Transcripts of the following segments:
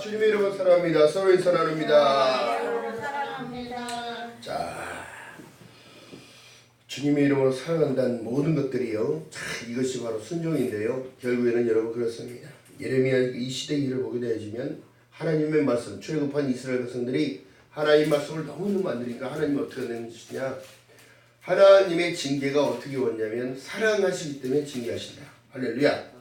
주님의 이름으로 사랑합니다. 서로인 사랑합니다. 자, 주님의 이름으로 사랑한다는 모든 것들이요, 이것이 바로 순종인데요. 결국에는 여러분 그렇습니다. 예레미야 이 시대 일을 보게 되어지면 하나님의 말씀, 출애굽한 이스라엘 백성들이 하나님 말씀을 너무너무 안 들으니까 하나님이 어떻게 되는 것이냐, 하나님의 징계가 어떻게 왔냐면 사랑하시기 때문에 징계하신다. 할렐루야.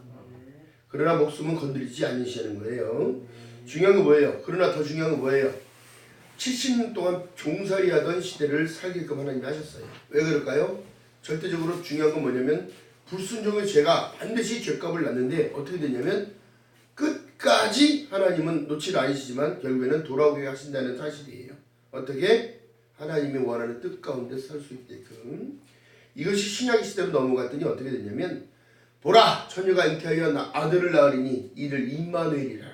그러나 목숨은 건드리지 않으시는 거예요. 중요한 거 뭐예요? 그러나 더 중요한 거 뭐예요? 70년 동안 종살이 하던 시대를 살게끔 하나님이 하셨어요. 왜 그럴까요? 절대적으로 중요한 건 뭐냐면 불순종의 죄가 반드시 죄값을 낳는데 어떻게 되냐면 끝까지 하나님은 놓치지 않으시지만 결국에는 돌아오게 하신다는 사실이에요. 어떻게? 하나님이 원하는 뜻 가운데 살 수 있게끔. 이것이 신약 시대로 넘어갔더니 어떻게 되냐면 보라, 처녀가 잉태하여 아들을 낳으리니 이를 임마누엘이라.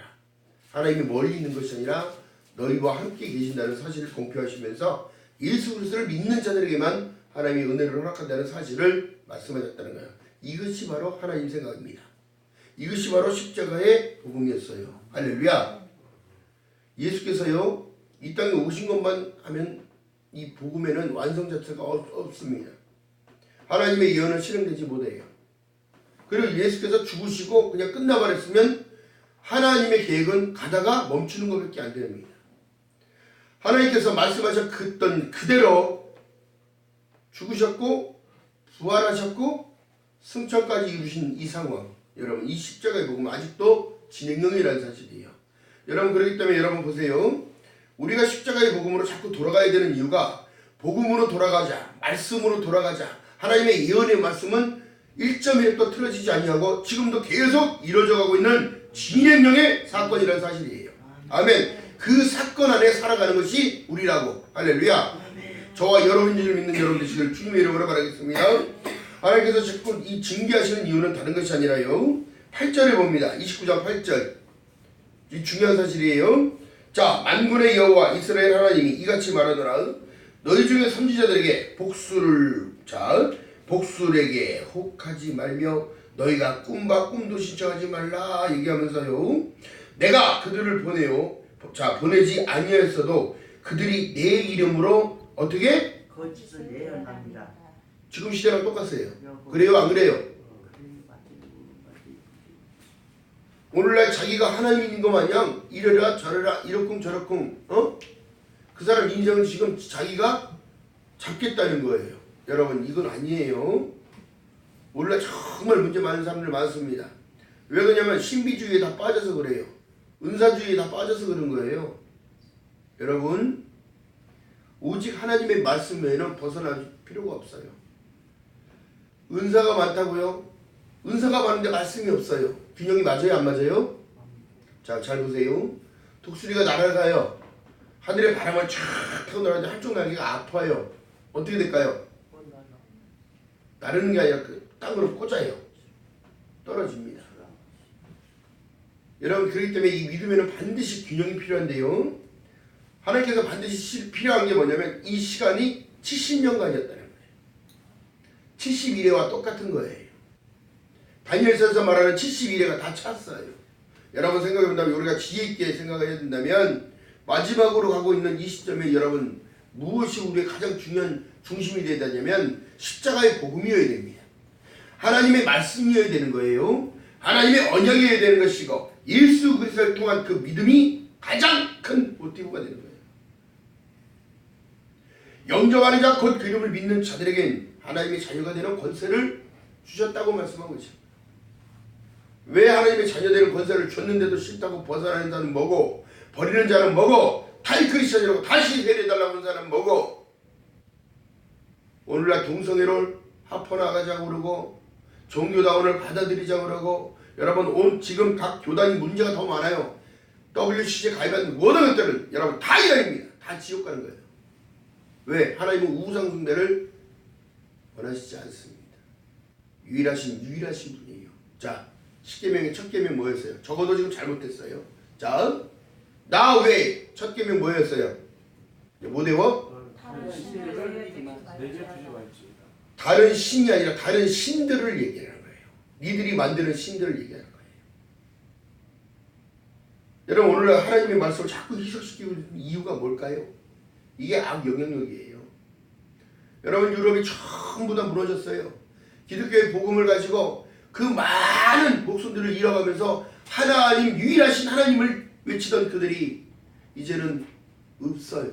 하나님이 멀리 있는 것이 아니라 너희와 함께 계신다는 사실을 공표하시면서 예수 그리스도를 믿는 자들에게만 하나님이 은혜를 허락한다는 사실을 말씀하셨다는 거예요. 이것이 바로 하나님 생각입니다. 이것이 바로 십자가의 복음이었어요. 할렐루야. 예수께서요, 이 땅에 오신 것만 하면 이 복음에는 완성 자체가 없습니다. 하나님의 예언은 실행되지 못해요. 그리고 예수께서 죽으시고 그냥 끝나버렸으면 하나님의 계획은 가다가 멈추는 것밖에 안 됩니다. 하나님께서 말씀하셨던 그대로 죽으셨고 부활하셨고 승천까지 이루신 이 상황, 여러분 이 십자가의 복음 아직도 진행형이라는 사실이에요. 여러분 그렇기 때문에 여러분 보세요. 우리가 십자가의 복음으로 자꾸 돌아가야 되는 이유가 복음으로 돌아가자, 말씀으로 돌아가자. 하나님의 예언의 말씀은 1.1도 틀어지지 아니하고 지금도 계속 이루어져가고 있는 진행형의 사건이라는 사실이에요. 아멘. 그 사건 안에 살아가는 것이 우리라고. 할렐루야. 저와 여러분들을 믿는 여러분 되시길 주님의 이름으로 바라겠습니다. 하나님께서 자꾸 이 징계하시는 이유는 다른 것이 아니라요, 8절에 봅니다. 29장 8절. 이 중요한 사실이에요. 자, 만군의 여호와 이스라엘 하나님이 이같이 말하노라. 너희 중에 선지자들에게 복술에게 혹하지 말며 너희가 꿈과 꿈도 신청하지 말라 얘기하면서요, 내가 그들을 보내지 아니하였어도 그들이 내 이름으로 어떻게? 거짓을 예언합니다. 지금 시대랑 똑같아요. 그래요 안 그래요? 오늘날 자기가 하나님인 것 마냥 이래라 저래라 이러쿵 저러쿵 그 사람 인생은 지금 자기가 잡겠다는 거예요. 여러분 이건 아니에요. 오늘날 정말 문제 많은 사람들 많습니다. 왜 그러냐면 신비주의에 다 빠져서 그래요. 은사주의에 다 빠져서 그런 거예요. 여러분 오직 하나님의 말씀 외에는 벗어날 필요가 없어요. 은사가 많다고요? 은사가 많은데 말씀이 없어요. 균형이 맞아요 안 맞아요? 자, 잘 보세요. 독수리가 날아가요. 하늘에 바람을 쫙 타고 날아가는데 한쪽 날개가 아파요. 어떻게 될까요? 나르는 게 아니라 그 땅으로 꽂아요. 떨어집니다. 여러분 그렇기 때문에 이 믿음에는 반드시 균형이 필요한데요, 하나님께서 반드시 필요한 게 뭐냐면 이 시간이 70년간이었다는 거예요. 71회와 똑같은 거예요. 다니엘서에서 말하는 71회가 다 찼어요. 여러분 생각해본다면 우리가 지혜있게 생각해야 된다면 마지막으로 가고 있는 이 시점에 여러분 무엇이 우리의 가장 중요한 중심이 되어야 되냐면 십자가의 복음이어야 됩니다. 하나님의 말씀이어야 되는 거예요. 하나님의 언약이어야 되는 것이고 예수 그리스도를 통한 그 믿음이 가장 큰 모티브가 되는 거예요. 영접하는 자 곧 그 이름을 믿는 자들에겐 하나님의 자녀가 되는 권세를 주셨다고 말씀하고 있습니다. 왜 하나님의 자녀되는 권세를 줬는데도 싫다고 벗어나는 자는 뭐고, 버리는 자는 뭐고, 타이 크리스천이라고 다시 세례해달라고 하는 자는 뭐고, 오늘날 동성애를 합헌하자고 그러고 종교다원을 받아들이자고 그러고, 여러분 지금 각 교단이 문제가 더 많아요. WCC 가입한 모든 것들은 여러분 다 이단입니다. 다 지옥 가는 거예요. 왜? 하나님은 우상 숭배를 원하시지 않습니다. 유일하신 분이에요. 자, 십계명의 첫 계명 뭐였어요? 적어도 지금 잘못했어요. 자, 나 외에 첫 계명 뭐였어요? 못 외워? 다른 신이 아니라 다른 신들을 얘기하는 거예요. 니들이 만드는 신들을 얘기하는 거예요. 여러분 오늘 하나님의 말씀을 자꾸 희석시키고 있는 이유가 뭘까요? 이게 악 영향력이에요. 여러분 유럽이 전부 다 무너졌어요. 기독교의 복음을 가지고 그 많은 목숨들을 잃어가면서 하나님 유일하신 하나님을 외치던 그들이 이제는 없어요.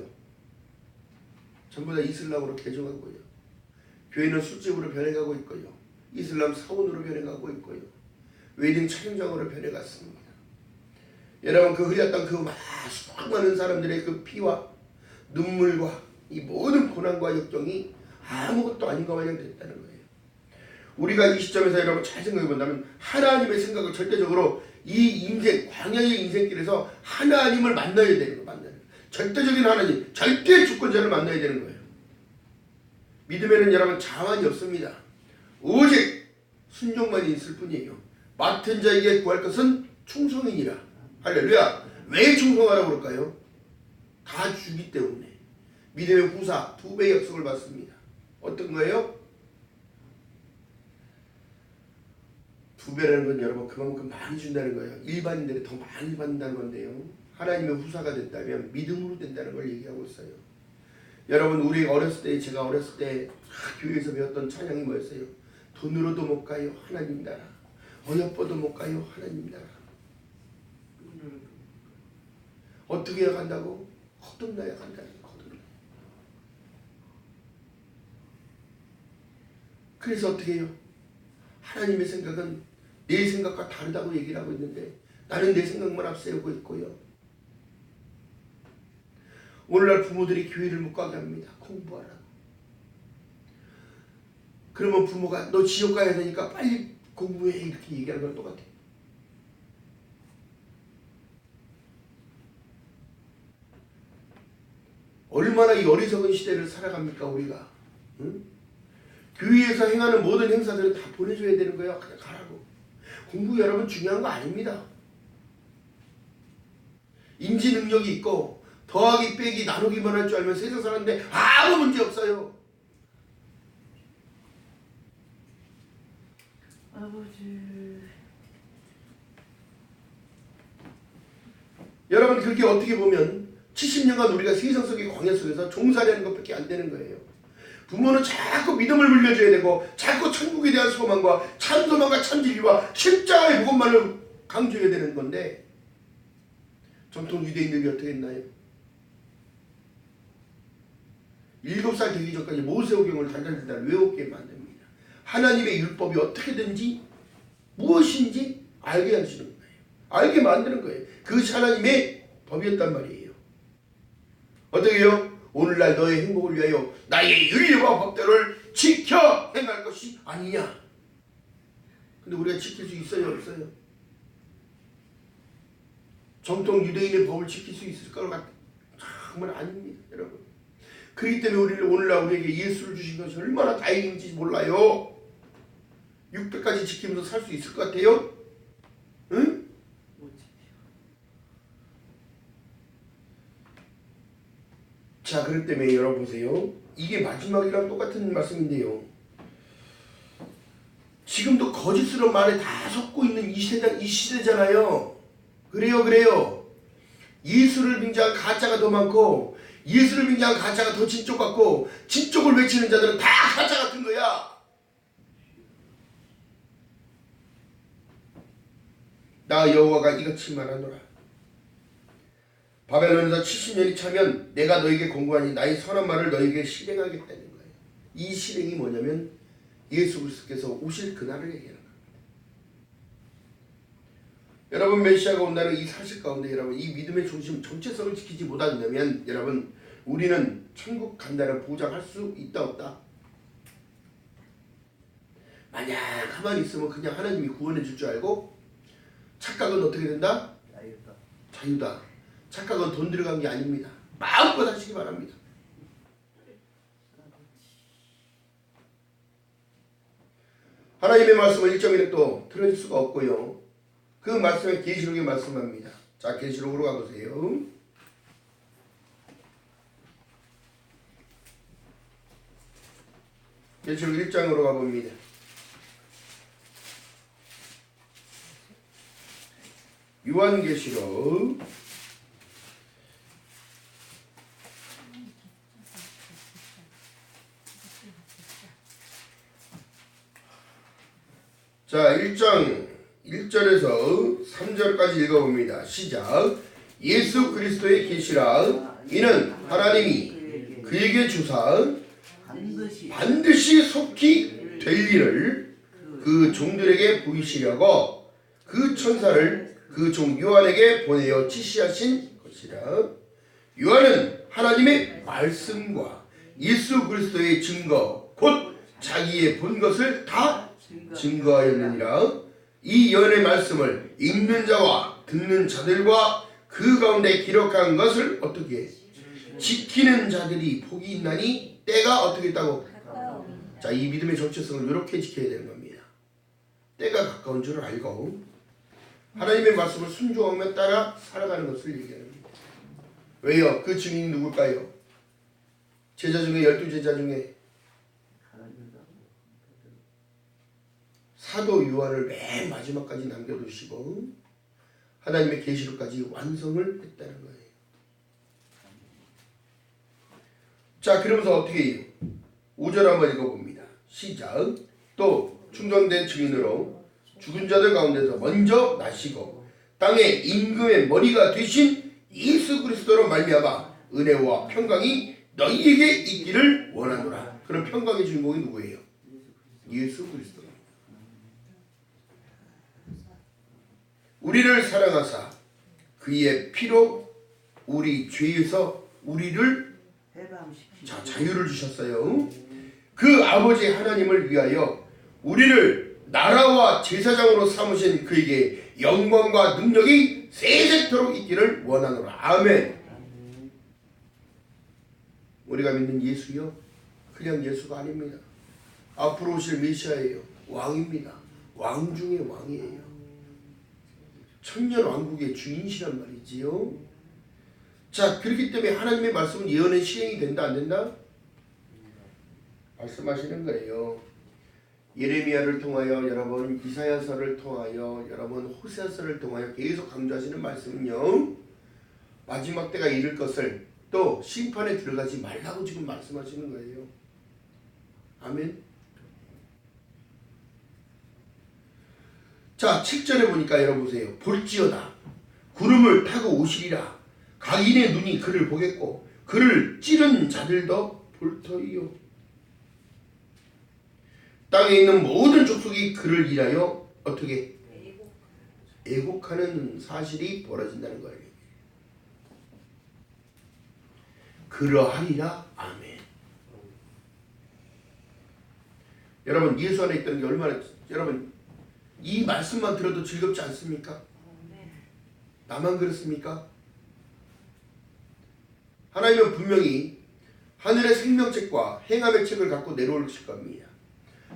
전부 다 이슬람으로 개종하고요. 교회는 술집으로 변해가고 있고요. 이슬람 사원으로 변해가고 있고요. 웨딩 촬영장으로 변해갔습니다. 여러분 그 흐렸던 그 수많은 사람들의 그 피와 눈물과 이 모든 고난과 역경이 아무것도 아닌 것 마냥 됐다는 거예요. 우리가 이 시점에서 여러분 잘 생각해 본다면 하나님의 생각을 절대적으로 이 인생 광야의 인생길에서 하나님을 만나야 되는 거 만나는 거예요. 절대적인 하나님, 절대 주권자를 만나야 되는 거예요. 믿음에는 여러분 자만이 없습니다. 오직 순종만이 있을 뿐이에요. 맡은 자에게 구할 것은 충성이니라. 할렐루야. 왜 충성하라고 그럴까요? 다 주기 때문에. 믿음의 후사 2배의 약속을 받습니다. 어떤 거예요? 2배라는 건 여러분 그만큼 많이 준다는 거예요. 일반인들이 더 많이 받는다는 건데요. 하나님의 후사가 됐다면 믿음으로 된다는 걸 얘기하고 있어요. 여러분 우리 어렸을 때 제가 어렸을 때 교회에서 배웠던 찬양이 뭐였어요? 돈으로도 못 가요 하나님 나라. 어여뻐도 못 가요 하나님 나라. 어떻게 해야 간다고? 거듭나야 간다는 거예요. 거듭나. 그래서 어떻게 해요? 하나님의 생각은 내 생각과 다르다고 얘기를 하고 있는데 나는 내 생각만 앞세우고 있고요. 오늘날 부모들이 교회를 못 가게 합니다. 공부하라고. 그러면 부모가 너 지옥 가야 되니까 빨리 공부해 이렇게 얘기하는 거랑 똑같아요. 얼마나 이 어리석은 시대를 살아갑니까 우리가. 응? 교회에서 행하는 모든 행사들은 다 보내줘야 되는 거예요. 그냥 가라고. 공부 여러분 중요한 거 아닙니다. 인지 능력이 있고 더하기 빼기 나누기만 할 줄 알면 세상 사는데 아무 문제 없어요. 아버지. 여러분 그게 어떻게 보면 70년간 우리가 세상 속의 광야 속에서 종살이하는 것밖에 안 되는 거예요. 부모는 자꾸 믿음을 물려줘야 되고 자꾸 천국에 대한 소망과 참소망과 참진리와 십자가의 복음만을 강조해야 되는 건데 전통 유대인들이 어떻게 했나요? 7살 되기 전까지 모세오경을 달달달달 외우게 만듭니다. 하나님의 율법이 어떻게든지 무엇인지 알게 하시는 거예요. 알게 만드는 거예요. 그것이 하나님의 법이었단 말이에요. 어떻게 해요? 오늘날 너의 행복을 위하여 나의 윤리와 법대로를 지켜 행할 것이 아니냐. 근데 우리가 지킬 수 있어요? 없어요? 정통 유대인의 법을 지킬 수 있을까? 정말 아닙니다. 여러분. 그렇기 때문에 우리는 오늘날 우리에게 예수를 주신 것이 얼마나 다행인지 몰라요. 600까지 지키면서 살 수 있을 것 같아요? 응? 자, 그렇기 때문에 여러분 보세요. 이게 마지막이랑 똑같은 말씀인데요. 지금도 거짓스러운 말에 다 섞고 있는 이 시대잖아요. 그래요. 예수를 빙자한 가짜가 더 많고 예수를 빙자한 가짜가 더 진쪽 같고 진쪽을 외치는 자들은 다 가짜 같은 거야. 나 여호와가 이같이 말하노라. 바벨론에서 70년이 차면 내가 너에게 공고하니 나의 선한 말을 너에게 실행하겠다는 거예요. 이 실행이 뭐냐면 예수 그리스도께서 오실 그날을 얘기하는 겁니다. 여러분 메시아가 온다는 이 사실 가운데 여러분 이 믿음의 중심 전체성을 지키지 못한다면 여러분 우리는 천국 간다는 보장할 수 있다 없다? 만약 가만히 있으면 그냥 하나님이 구원해 줄 줄 알고 착각은 어떻게 된다? 자유다. 착각은 돈 들어간 게 아닙니다. 마음껏 하시기 바랍니다. 하나님의 말씀을 1.1에 또 틀어질 수가 없고요. 그 말씀에 계시록에 말씀합니다. 자, 계시록으로 가보세요. 계시록 1장으로 가봅니다. 요한계시록 자 1장 1절에서 3절까지 읽어봅니다. 시작. 예수 그리스도의 계시라. 이는 하나님이 그에게 주사 반드시 속히 될 일을 그 종들에게 보이시려고 그 천사를 그 종 요한에게 보내어 지시하신 것이라. 요한은 하나님의 말씀과 예수 그리스도의 증거 곧 자기의 본 것을 다 증거하였느니라. 이 예언의 말씀을 읽는 자와 듣는 자들과 그 가운데 기록한 것을 어떻게 지키는 자들이 복이 있나니 때가 어떻게 있다고? 자, 이 믿음의 정체성을 이렇게 지켜야 되는 겁니다. 때가 가까운 줄 알고 하나님의 말씀을 순종하며 따라 살아가는 것을 얘기합니다. 왜요? 그 증인이 누굴까요? 제자 중에 12제자 중에 사도 요한을 맨 마지막까지 남겨두시고 하나님의 계시록까지 완성을 했다는 거예요. 자, 그러면서 어떻게 해요? 5절 한번 읽어봅니다. 시작. 또 충성된 증인으로 죽은 자들 가운데서 먼저 나시고 땅의 임금의 머리가 되신 예수 그리스도로 말미암아 은혜와 평강이 너희에게 있기를 원하노라. 그럼 평강의 주인공이 누구예요? 예수 그리스도. 우리를 사랑하사 그의 피로 우리 죄에서 우리를 자유를 주셨어요. 그 아버지 하나님을 위하여 우리를 나라와 제사장으로 삼으신 그에게 영광과 능력이 세세토록 있기를 원하노라. 아멘. 우리가 믿는 예수요, 그냥 예수가 아닙니다. 앞으로 오실 메시아예요. 왕입니다. 왕 중의 왕이에요. 천년 왕국의 주인이란 말이지요. 자, 그렇기 때문에 하나님의 말씀은 예언의 실행이 된다 안 된다? 말씀하시는 거예요. 예레미야를 통하여 여러분, 이사야서를 통하여 여러분, 호세아서를 통하여 계속 강조하시는 말씀은요, 마지막 때가 이를 것을 또 심판에 들어가지 말라고 지금 말씀하시는 거예요. 아멘. 자, 7절에 보니까 여러분 보세요. 볼지어다 구름을 타고 오시리라. 각인의 눈이 그를 보겠고 그를 찌른 자들도 볼 터이요. 땅에 있는 모든 족속이 그를 인하여 어떻게 애곡하는 사실이 벌어진다는 거예요. 그러하리라. 아멘. 여러분, 예수 안에 있다는 게 얼마나, 여러분 이 말씀만 들어도 즐겁지 않습니까? 나만 그렇습니까? 하나님은 분명히 하늘의 생명책과 행함의 책을 갖고 내려오실 겁니다.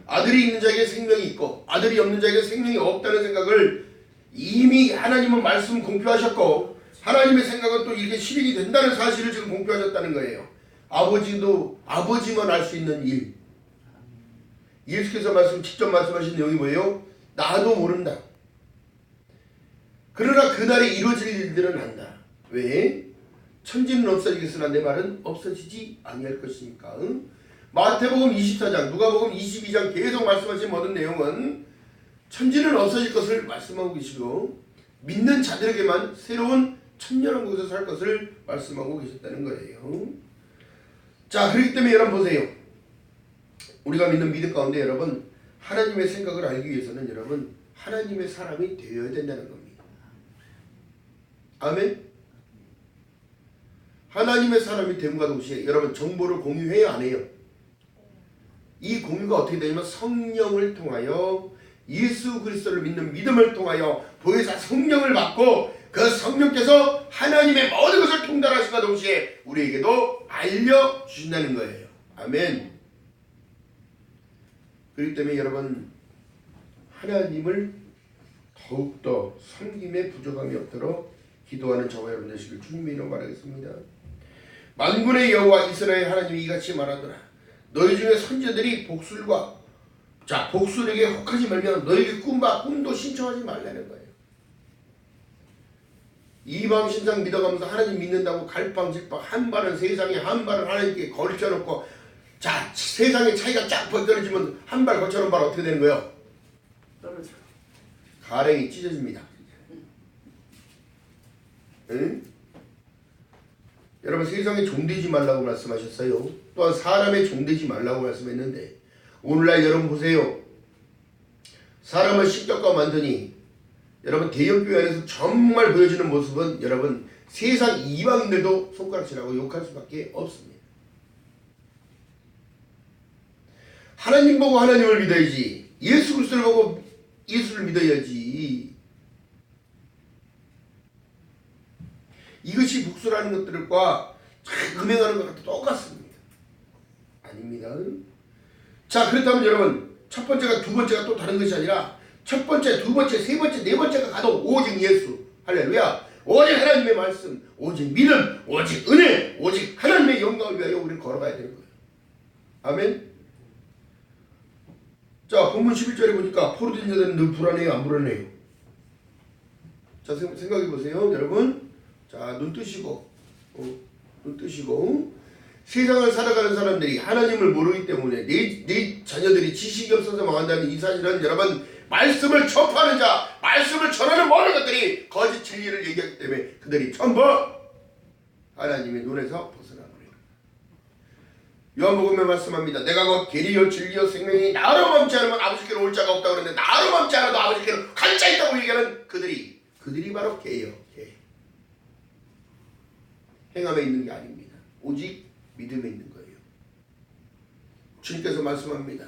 아들이 있는 자에게 생명이 있고 아들이 없는 자에게 생명이 없다는 생각을 이미 하나님은 말씀 공표하셨고 하나님의 생각은 또 이렇게 실행이 된다는 사실을 지금 공표하셨다는 거예요. 아버지만 알 수 있는 일. 예수께서 직접 말씀하신 내용이 뭐예요? 나도 모른다. 그러나 그날에 이루어질 일들은 안다. 왜? 천지는 없어지겠으나 내 말은 없어지지 아니할 것이니까. 응? 마태복음 24장, 누가복음 22장 계속 말씀하신 모든 내용은 천지는 없어질 것을 말씀하고 계시고 믿는 자들에게만 새로운 천년왕국에서 살 것을 말씀하고 계셨다는 거예요. 자, 그렇기 때문에 여러분 보세요. 우리가 믿는 믿음 가운데 여러분 하나님의 생각을 알기 위해서는 여러분 하나님의 사람이 되어야 된다는 겁니다. 아멘. 하나님의 사람이 됨과 동시에 여러분 정보를 공유해요 안 해요? 이 공유가 어떻게 되냐면 성령을 통하여 예수 그리스도를 믿는 믿음을 통하여 보혜사 성령을 받고 그 성령께서 하나님의 모든 것을 통달하시과 동시에 우리에게도 알려주신다는 거예요. 아멘. 그렇기 때문에 여러분 하나님을 더욱더 섬김에 부족함이 없도록 기도하는 저와 여러분 되시길 주님의 이름으로 말하겠습니다. 만군의 여호와 이스라엘 하나님이 이같이 말하더라. 너희 중에 선지자들이 복술에게 혹하지 말면 너에게 꿈도 신청하지 말라는 거예요. 이방 신상 믿어가면서 하나님 믿는다고 갈팡질팡 한 발은 세상에 한 발은 하나님께 걸쳐놓고 자 세상의 차이가 쫙 벌어지면 한 발 걸쳐놓은 발 어떻게 되는 거예요? 떨어져. 가랭이 찢어집니다. 응? 여러분 세상에 종되지 말라고 말씀하셨어요. 또한 사람의 종되지 말라고 말씀했는데 오늘날 여러분 보세요. 사람을 십자가 만드니 여러분 대형교회 안에서 정말 보여지는 모습은 여러분 세상 이방인들도 손가락질하고 욕할 수밖에 없습니다. 하나님 보고 하나님을 믿어야지. 예수 그리스도를 보고 예수를 믿어야지. 이것이 복수라는 것들과 음행하는 것과 똑같습니다. 아닙니다. 자 그렇다면 여러분 첫 번째가 두 번째가 또 다른 것이 아니라 첫 번째, 두 번째, 세 번째, 네 번째가 가도 오직 예수. 할렐루야. 오직 하나님의 말씀, 오직 믿음, 오직 은혜, 오직 하나님의 영광을 위하여 우리는 걸어가야 되는 거예요. 아멘. 자 본문 11절에 보니까 포로된 자들은 늘 불안해요, 안 불안해요? 자 생각해 보세요, 여러분. 자 눈 뜨시고, 눈 뜨시고. 세상을 살아가는 사람들이 하나님을 모르기 때문에 내 자녀들이 지식이 없어서 망한다는 이 사실은 여러분 말씀을 접하는 자, 말씀을 전하는 모든 것들이 거짓 진리를 얘기하기 때문에 그들이 전부 하나님의 눈에서 벗어난 거예요. 요한복음에 말씀합니다. 내가 곧 길이요 진리요 생명이 나로 멈지 않으면 아버지께로 올 자가 없다고 그러는데 나로 멈지 않아도 아버지께로 갈 자 있다고 얘기하는 그들이 바로 개예요. 개. 행함에 있는 게 아닙니다. 오직 믿음에 있는 거예요. 주님께서 말씀합니다.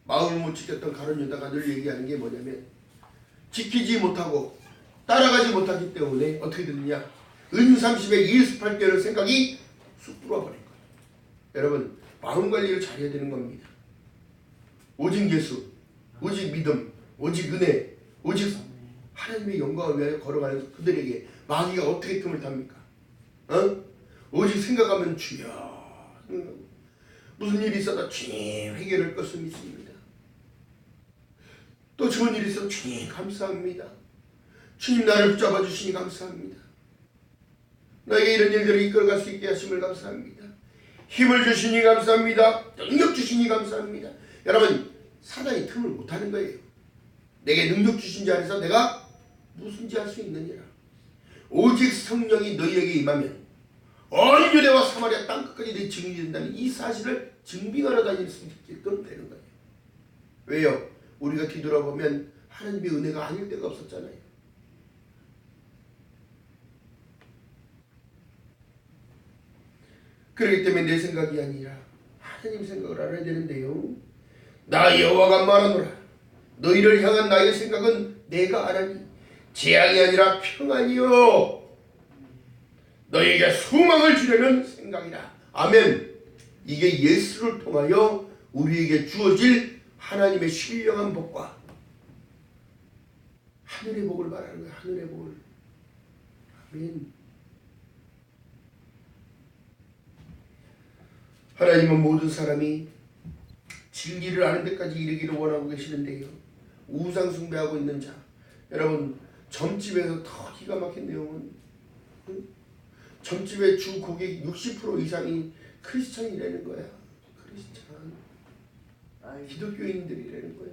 마음을 못 지켰던 가룟 유다가 늘 얘기하는 게 뭐냐면 지키지 못하고 따라가지 못하기 때문에 어떻게 되느냐, 은 30에 예수 팔8는 생각이 쑥 들어와버린 거예요. 여러분 마음 관리를 잘해야 되는 겁니다. 오직 예수, 오직 믿음, 오직 은혜, 오직 하나님의 영광을 위하여 걸어가는 그들에게 마귀가 어떻게 틈을 탑니까? 오직 생각하면 주여 무슨 일이 있어도 주님 해결할 것을 믿습니다. 또 좋은 일이 있어도 주님 감사합니다. 주님 나를 붙잡아 주시니 감사합니다. 나에게 이런 일들을 이끌어갈 수 있게 하심을 감사합니다. 힘을 주시니 감사합니다. 능력 주시니 감사합니다. 여러분 사단이 틈을 못하는 거예요. 내게 능력 주신 자 안에서 내가 무슨지 할 수 있느니라. 오직 성령이 너희에게 임하면 온 유대와 사마리아 땅끝까지 내 증인이 된다는 이 사실을 증빙하러 다닐 수 있게끔 되는 거예요. 왜요? 우리가 뒤돌아보면 하나님의 은혜가 아닐 때가 없었잖아요. 그렇기 때문에 내 생각이 아니라 하나님 생각을 알아야 되는데요. 나 여호와가 말하노라. 너희를 향한 나의 생각은 내가 알아니 재앙이 아니라 평안이요 너희에게 소망을 주려는 생각이라. 아멘. 이게 예수를 통하여 우리에게 주어질 하나님의 신령한 복과 하늘의 복을 말하는 거야. 하늘의 복을. 아멘. 하나님은 모든 사람이 진리를 아는 데까지 이르기를 원하고 계시는데요. 우상 숭배하고 있는 자, 여러분 점집에서 더 기가 막힌 내용은 점집의 주 고객 60% 이상이 크리스찬이라는 거야. 크리스찬. 기독교인들이라는 거야.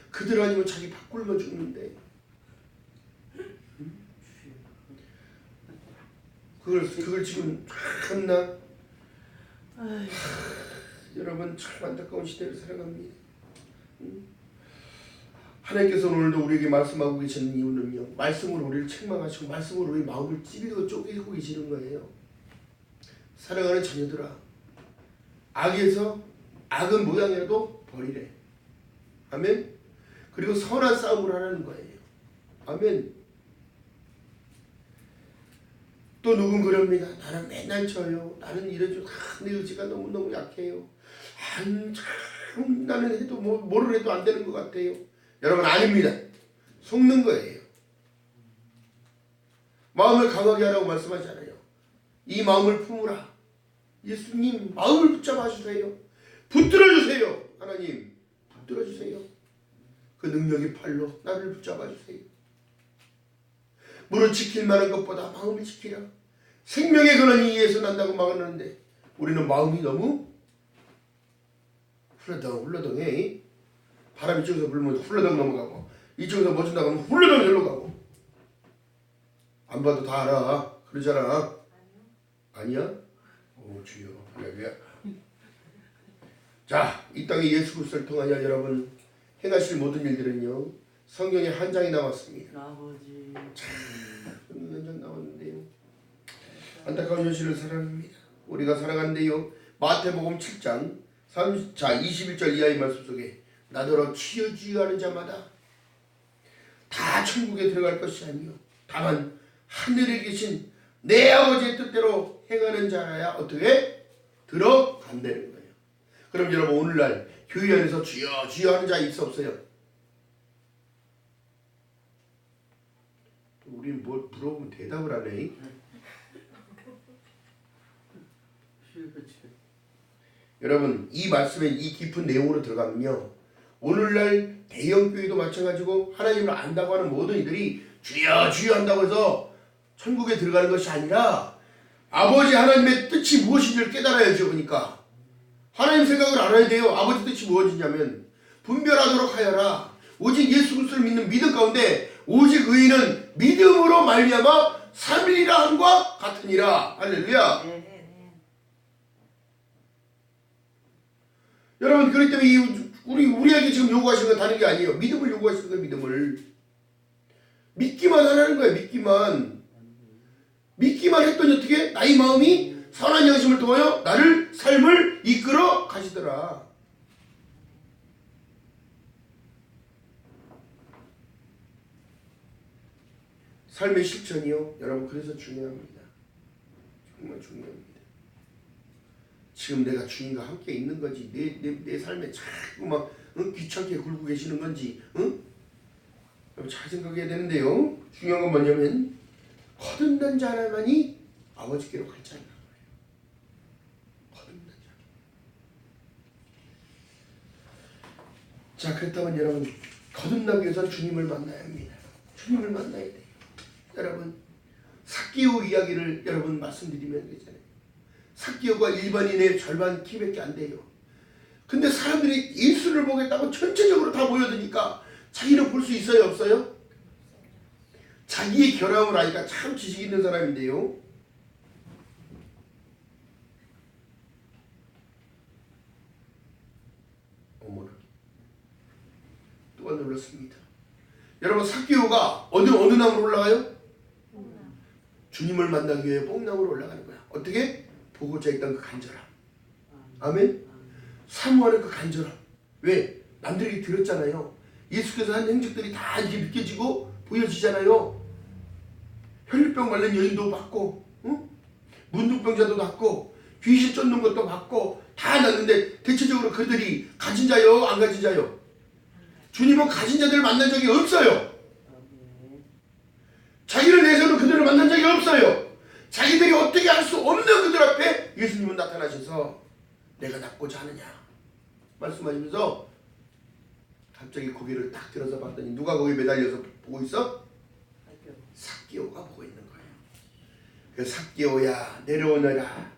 그들 아니면 자기 밥 굶어 죽는데. 그걸 지금 참나. 여러분 참 안타까운 시대를 살아갑니다. 하나님께서 오늘도 우리에게 말씀하고 계시는 이유는요, 말씀으로 우리를 책망하시고 말씀으로 우리 마음을 찌르고 쪼개고 계시는 거예요. 사랑하는 자녀들아, 악에서 악은 모양이라도 버리래. 아멘. 그리고 선한 싸움을 하라는 거예요. 아멘. 또 누군 그럽니다. 나는 맨날 져요. 나는 이러죠. 내 의지가 너무너무 약해요. 참 나는 해도 뭐를 해도 안 되는 것 같아요. 여러분 아닙니다. 속는 거예요. 마음을 강하게 하라고 말씀하잖아요. 이 마음을 품으라. 예수님 마음을 붙잡아 주세요. 붙들어 주세요. 하나님 붙들어 주세요. 그 능력의 팔로 나를 붙잡아 주세요. 무릇 지킬 만한 것보다 마음을 지키라. 생명의 근원이 이에서 난다고 막았는데 우리는 마음이 너무 훌러덩해. 바람이 이쪽에서 불면 훌러덩 넘어가고 이쪽에서 뭐 준다고 하면 훌러덩 절로 가고. 안 봐도 다 알아. 그러잖아. 아니야? 오 주여 할렐루야. 자, 이 땅에 예수 그리스도를 통하여 여러분 행하실 모든 일들은요 성경에 한 장이 남았습니다. 아버지. 한 장 나왔는데요. 안타까운 현실을 살아갑니다. 우리가 살아간대요. 마태복음 7장 21절 이하의 말씀 속에 나더러 치여지하는 자마다 다 천국에 들어갈 것이 아니요 다만 하늘에 계신 내 아버지의 뜻대로 행하는 자라야 어떻게 들어간다는 거예요. 그럼 여러분 오늘날 교회 안에서 주여 주여 하는 자 있어 없어요? 우리는 뭘 물어보면 대답을 하네. 여러분 이 말씀에 이 깊은 내용으로 들어가면요 오늘날 대형교회도 마찬가지고 하나님을 안다고 하는 모든 이들이 주여 주여 한다고 해서 천국에 들어가는 것이 아니라 아버지 하나님의 뜻이 무엇인지를 깨달아야죠. 그러니까 하나님 생각을 알아야 돼요. 아버지 뜻이 무엇이냐면 분별하도록 하여라. 오직 예수 그리스도를 믿는 믿음 가운데 오직 의인은 믿음으로 말미암아 삼위일이라 함과 같으니라. 할렐루야. 여러분 그렇기 때문에 우리에게 지금 요구하시는 건 다른 게 아니에요. 믿음을 요구하시는 거예요. 믿음을 믿기만 하라는 거예요. 믿기만 했더니 어떻게 나의 마음이 선한 영심을 통하여 나를 삶을 이끌어 가시더라. 삶의 실천이요 여러분 그래서 중요합니다. 정말 중요합니다. 지금 내가 주님과 함께 있는 건지 내 삶에 자꾸 막 귀찮게 굴고 계시는 건지 잘 생각해야 되는데요. 중요한 건 뭐냐면 거듭난 자만이 아버지께로 갈 자라는 거예요. 거듭난 자. 자 그렇다면 여러분 거듭나기 위해서 주님을 만나야 합니다. 주님을 만나야 돼요. 여러분 삭개오 이야기를 여러분 말씀드리면 되잖아요. 삭개오가 일반인의 절반 키밖에 안 돼요. 근데 사람들이 예수를 보겠다고 전체적으로 다 모여드니까 자기는 볼 수 있어요 없어요? 자기의 결함을 아니까 참 지식 있는 사람인데요. 어머나 또 안 눌렀습니다. 여러분 삭개오가 어느 나무로 올라가요? 주님을 만나기 위해 뽕나무로 올라가는 거야. 어떻게? 보고자 있던 그 간절함. 아멘? 사모하는 그 간절함. 왜? 남들이 들었잖아요. 예수께서 한 행적들이 다 이렇게 느껴지고 보여지잖아요. 혈류병 말린 여인도 받고 문둥병자도 받고 귀신 쫓는 것도 받고 다 났는데 대체적으로 그들이 가진 자요 안 가진 자요? 주님은 가진 자들을 만난 적이 없어요. 자기를 내세우는 그들을 만난 적이 없어요. 자기들이 어떻게 할 수 없는 그들 앞에 예수님은 나타나셔서 내가 낫고자 하느냐 말씀하시면서 갑자기 고개를 딱 들어서 봤더니 누가 거기 매달려서 보고 있어? 삭개오가 보고 있는 거예요. 그 삭개오야 내려오너라.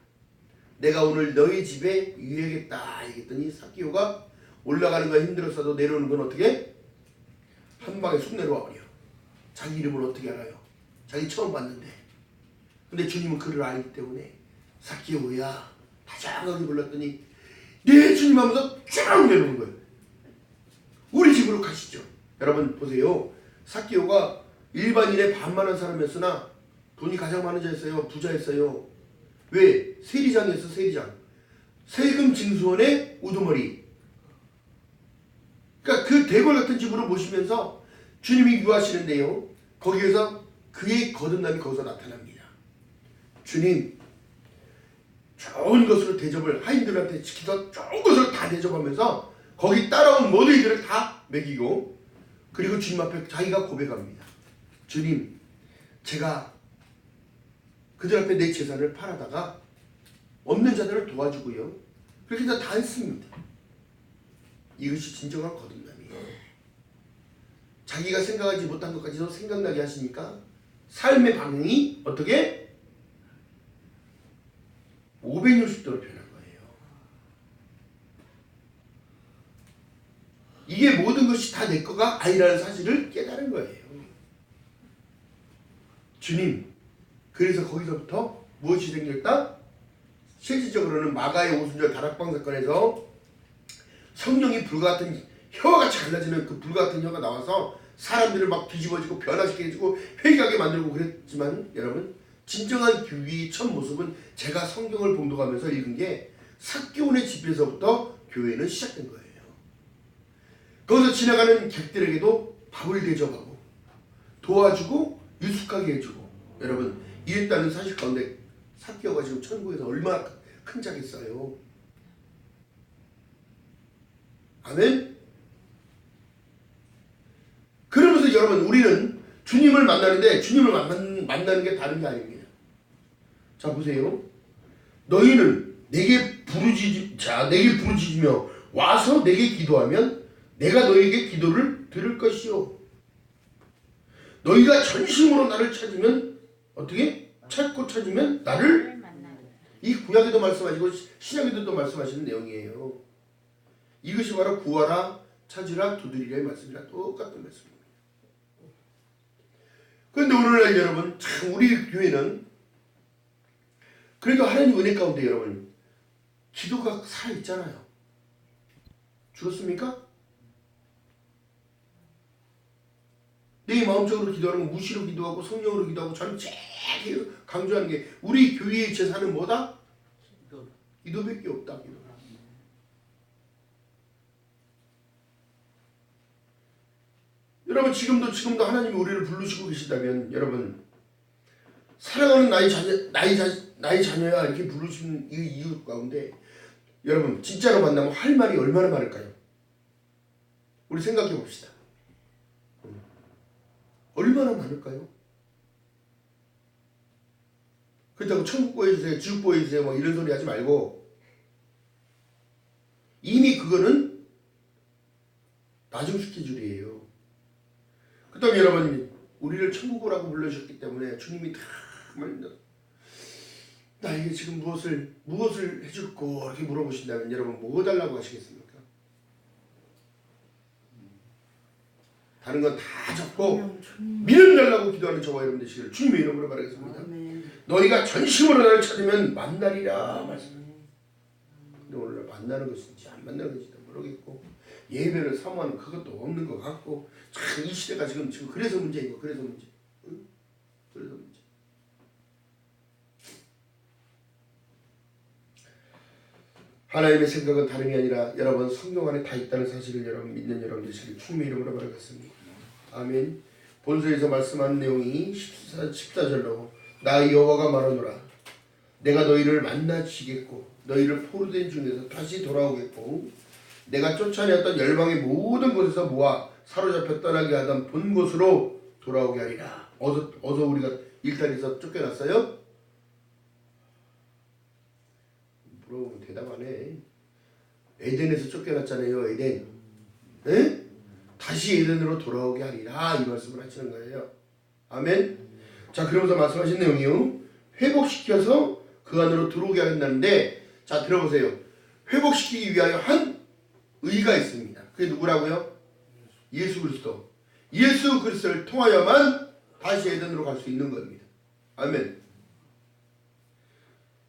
내가 오늘 너희 집에 유해겠다 얘기했더니 삭개오가 올라가는 건 힘들었어도 내려오는 건 어떻게? 한 방에 쑥 내려와 버려. 자기 이름을 어떻게 알아요? 자기 처음 봤는데. 근데 주님은 그를 알기 때문에 삭개오야 다정하게 불렀더니 네 주님 하면서 쫙 내려오는 거예요. 우리 집으로 가시죠. 여러분 보세요. 삭개오가 일반인의 반만한 사람이었으나 돈이 가장 많은 자였어요. 부자였어요. 왜? 세리장이었어. 세리장. 세금 징수원의 우두머리. 그러니까 그 대궐 같은 집으로 모시면서 주님이 유하시는데요. 거기에서 그의 거듭남이 거기서 나타납니다. 주님 좋은 것으로 대접을 하인들한테 지키던 좋은 것을 다 대접하면서 거기 따라온 모든 이들을 다 먹이고 그리고 주님 앞에 자기가 고백합니다. 주님 제가 그들 앞에 내 재산을 팔아다가 없는 자들을 도와주고요. 그렇게 다 했습니다. 이것이 진정한 거듭남이에요. 자기가 생각하지 못한 것까지도 생각나게 하시니까 삶의 방향이 어떻게 560도로 변한 거예요. 이게 모든 것이 다 내 거가 아니라는 사실을 깨달은 거예요. 주님, 그래서 거기서부터 무엇이 생겼다? 실질적으로는 마가의 오순절 다락방 사건에서 성령이 불같은 혀같이 갈라지는 그 불같은 혀가 나와서 사람들을 막 뒤집어지고 변화시키게 해주고 회개하게 만들고 그랬지만 여러분, 진정한 교회의 첫 모습은 제가 성경을 봉독하면서 읽은 게 삭개온의 집에서부터 교회는 시작된 거예요. 거기서 지나가는 객들에게도 밥을 대접하고 도와주고 유숙하게 해주고, 여러분 이랬다는 사실 가운데 삭개오가 지금 천국에서 얼마나 큰 자겠어요. 아멘. 그러면서 여러분, 우리는 주님을 만나는데 주님을 만나는 게 다른 게 아닙니다. 자 보세요. 너희는 내게 부르짖으며 와서 내게 기도하면 내가 너희에게 기도를 들을 것이요. 너희가 전심으로 나를 찾으면 어떻게? 찾고 찾으면 나를 만나리라. 이 구약에도 말씀하시고 신약에도 말씀하시는 내용이에요. 이것이 바로 구하라, 찾으라, 두드리라의 말씀이랑 똑같은 말씀입니다. 그런데 오늘날 여러분, 참 우리 교회는 그래도 하나님 은혜 가운데 여러분 기도가 살아있잖아요. 죽었습니까? 내 마음적으로 기도하는 건 무시로 기도하고 성령으로 기도하고 저는 제일 강조하는 게 우리 교회의 제사는 뭐다? 기도밖에 없다. 기도. 여러분 지금도 하나님이 우리를 부르시고 계시다면 여러분 사랑하는 나의 자녀야 이렇게 부르시는 이 이유 가운데 여러분 진짜로 만나면 할 말이 얼마나 많을까요? 우리 생각해 봅시다. 얼마나 많을까요? 그렇다고 천국 보여주세요, 지옥 보여주세요 뭐 이런 소리 하지 말고 이미 그거는 나중 스케줄이에요. 그 다음에 여러분 우리를 천국이라고 불러주셨기 때문에 주님이 다 나에게 지금 무엇을 해줄고 이렇게 물어보신다면 여러분 뭐 달라고 하시겠습니까? 다른 건 다 적고 믿음 달라고 기도하는 저와 여러분 되시기를 주님의 이름으로 바라겠습니다. 아멘. 너희가 전심으로 나를 찾으면 만나리라 말씀합니다. 근데 오늘 만나는 것인지 안 만나는 것인지 모르겠고 예배를 사모하는 그것도 없는 것 같고 참 이 시대가 지금 그래서 문제이고 그래서 문제. 응? 그래서 문제. 하나님의 생각은 다름이 아니라 여러분 성경 안에 다 있다는 사실을 여러분 믿는 여러분 되시길 주님의 이름으로 바라겠습니다. 아멘. 본서에서 말씀한 내용이 14절로 나 여호와가 말하노라 내가 너희를 만나주시겠고 너희를 포로된 중에서 다시 돌아오겠고 내가 쫓아내었던 열방의 모든 곳에서 모아 사로잡혀 떠나게 하던 본 곳으로 돌아오게 하리라. 어서 우리가 일탈에서 쫓겨났어요? 물어보면 대답 안 해. 에덴에서 쫓겨났잖아요. 에덴. 네? 다시 에덴으로 돌아오게 하리라 이 말씀을 하시는 거예요. 아멘. 자 그러면서 말씀하신 내용이요. 회복시켜서 그 안으로 들어오게 한다는데 자 들어보세요. 회복시키기 위하여 한 의가 있습니다. 그게 누구라고요? 예수 그리스도. 예수 그리스도를 통하여만 다시 에덴으로 갈 수 있는 겁니다. 아멘.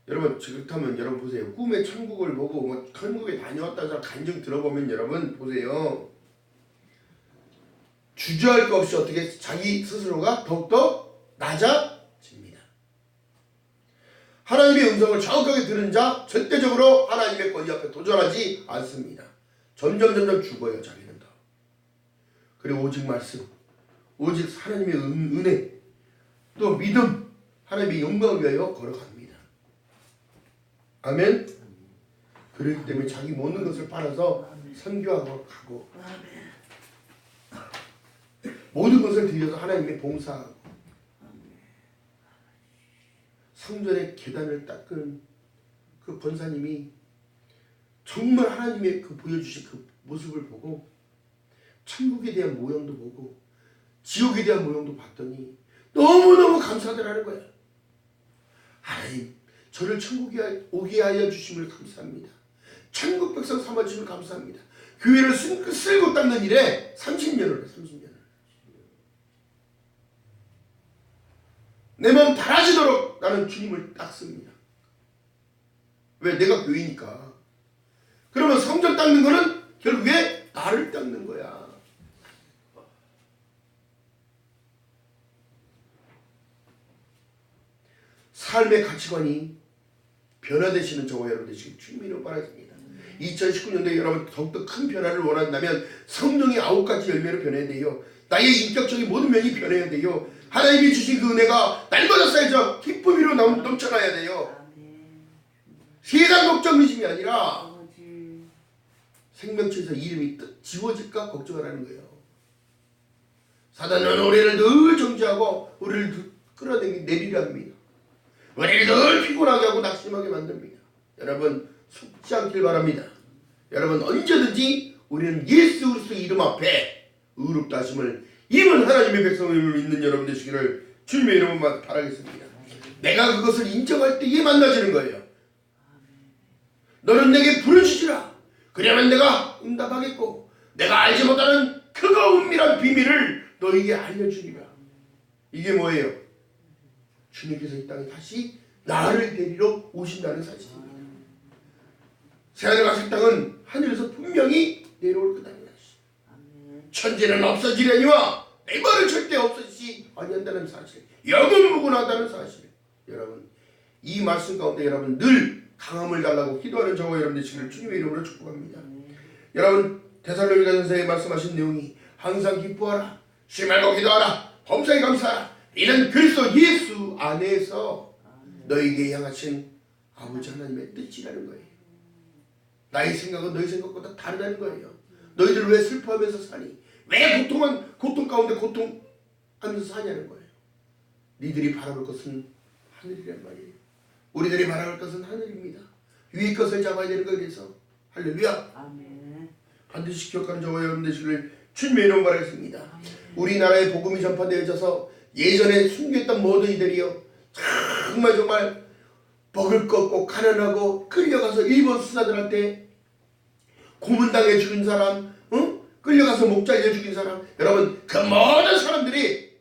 여러분 그렇다면 여러분 보세요. 꿈에 천국을 보고 뭐 천국에 다녀왔다는 사람 간증 들어보면 여러분 보세요. 주저할 것 없이 어떻게 자기 스스로가 더욱더 낮아집니다. 하나님의 음성을 정확하게 들은 자 절대적으로 하나님의 권위 앞에 도전하지 않습니다. 점점 죽어요. 자기는 더. 그리고 오직 말씀, 오직 하나님의 은혜, 또 믿음, 하나님의 영광을 위하여 걸어갑니다. 아멘. 그렇기 때문에 자기 모든 것을 팔아서 선교하고 가고 모든 것을 들여서 하나님의 봉사하고 성전의 계단을 닦은 그 권사님이 정말 하나님의 그 보여주신 그 모습을 보고 천국에 대한 모형도 보고 지옥에 대한 모형도 봤더니 너무너무 감사하더라는 거야. 하나님, 저를 천국에 오게 하여 주심을 감사합니다. 천국 백성 삼아주심을 감사합니다. 교회를 쓸고 닦는 일에 30년을 해. 30년을. 내 마음 달아지도록 나는 주님을 닦습니다. 왜? 내가 교회니까. 그러면 성전 닦는 거는 결국에 나를 닦는 거야. 삶의 가치관이 변화되시는 저와 여러분 되시길 주님으로 바라겠습니다. 2019년도에 여러분 더욱더 큰 변화를 원한다면 성령의 9가지 열매로 변해야 돼요. 나의 인격적인 모든 면이 변해야 돼요. 하나님이 주신 그 은혜가 날마다 쌓여져 기쁨으로 넘쳐나야 돼요. 세상 걱정 의심이 아니라 생명체에서 이름이 지워질까 걱정하라는 거예요. 사단은 우리를 늘 정죄하고 우리를 끌어내리려 합니다. 우리를 늘 피곤하게 하고 낙심하게 만듭니다. 여러분 속지 않길 바랍니다. 여러분 언제든지 우리는 예수 그리스도 이름 앞에 의롭다 하심을 입은 하나님의 백성을 믿는 여러분 되시기를 주님의 이름으로 바라겠습니다. 내가 그것을 인정할 때에 만나지는 거예요. 너는 내게 부르짖으라. 그러면 내가 응답하겠고 내가 알지 못하는 크고 은밀한 비밀을 너에게 알려주리라. 이게 뭐예요? 주님께서 이 땅에 다시 나를 데리러 오신다는 사실입니다. 새하늘과 새 땅은 하늘에서 분명히 내려올 거다는 사실. 천지는 없어지려니와 내 말은 절대 없어지지 아니한다는 사실. 영원무궁하다는 사실. 여러분 이 말씀 가운데 여러분 늘 강함을 달라고 기도하는 저와 여러분 되시기를 주님의 이름으로 축복합니다. 여러분 데살로니가전서에 말씀하신 내용이 항상 기뻐하라, 쉬지 말고 기도하라, 범사에 감사하라. 이는 그리스도 예수 안에서 너에게 향하신 아버지 하나님의 뜻이라는 거예요. 나의 생각은 너희 생각보다 다르다는 거예요. 너희들 왜 슬퍼하면서 사니? 왜 고통 가운데 고통하면서 사냐는 거예요. 니들이 바라볼 것은 하늘이란 말이에요. 우리들이 바라볼 것은 하늘입니다. 위의 것을 잡아야 되는 거에 대해서 할렐루야. 아멘. 반드시 기억하는 저와 여러분 되시기를 주님의 이름으로 바라겠습니다. 우리나라의 복음이 전파되어져서 예전에 숨겼던 모든 이들이요 정말 먹을 거 없고 가난하고 끌려가서 일본 수사들한테 고문당해 죽인 사람, 끌려가서 목 잘려 죽인 사람, 여러분 그 모든 사람들이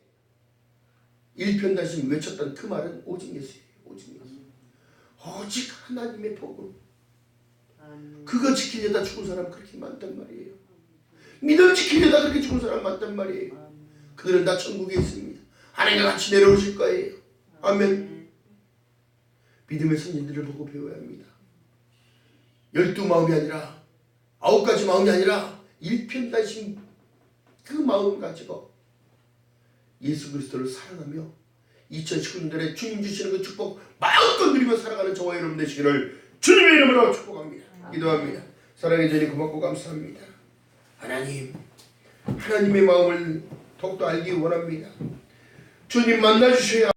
일편단심 외쳤던 그 말은 오직 예수예요. 오직 예수. 오직 하나님의 복음. 그거 지키려다 죽은 사람 그렇게 많단 말이에요. 믿음 지키려다 그렇게 죽은 사람 많단 말이에요. 그들은 다 천국에 있습니다. 하나님과 같이 내려오실 거예요. 아멘. 믿음의 선진들을 보고 배워야 합니다. 12마음이 아니라 9가지 마음이 아니라 일편단심 그 마음을 가지고 예수 그리스도를 사랑하며 2019년도에 주님 주시는 그 축복 마음껏 누리며 살아가는 저와 여러분 되시기를 주님의 이름으로 축복합니다. 기도합니다. 사랑의 주님 고맙고 감사합니다. 하나님의 마음을 더욱더 알기 원합니다. 주님 만나주셔야